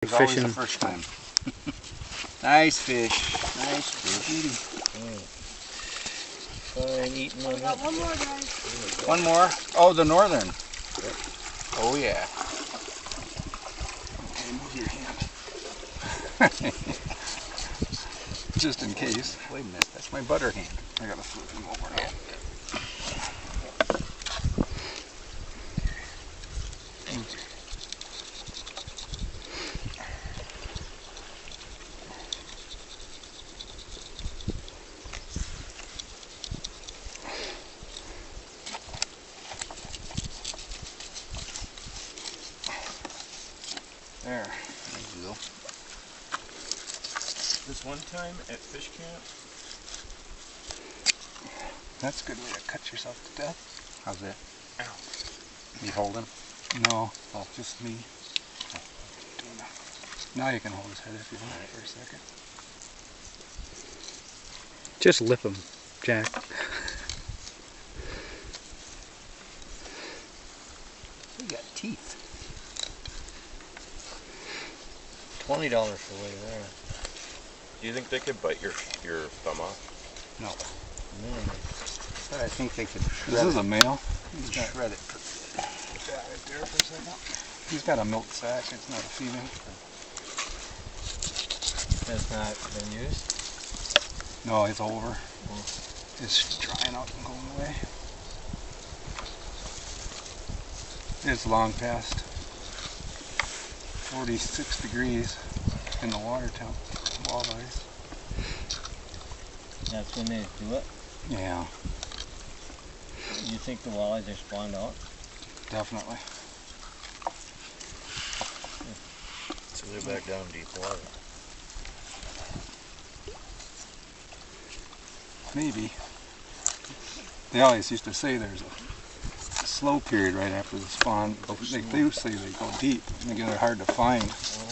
It's always Fishing. the first time. Nice fish. Nice fish. Fine eating on that. One more, guys. One more. Oh, the northern. Oh, yeah. Okay, move your hand. Just in case. Wait a minute, that's my butter hand. I gotta flip him over now. There. There you go. This one time at fish camp, That's a good way to cut yourself to death. How's that? Ow. You holding? No. Oh, just me. Now you can hold his head if you want for a second. Just lip him, Jack. He got teeth. $20 for way there. Do you think they could bite your thumb off? No. Mm. But I think they could shred This it. is a male. He's got shred it. Put that right there for a second. He's got a milk sac. It's not a female. That's not been used? No, it's over. It's drying out and going away. It's long past 46 degrees in the water temp. Walleyes. That's when they do it? Yeah, You think the walleyes are spawned out? definitely. So they're back down deep water. Maybe. They always used to say there's a slow period right after the spawn. They do say they go deep and they get hard to find. Oh.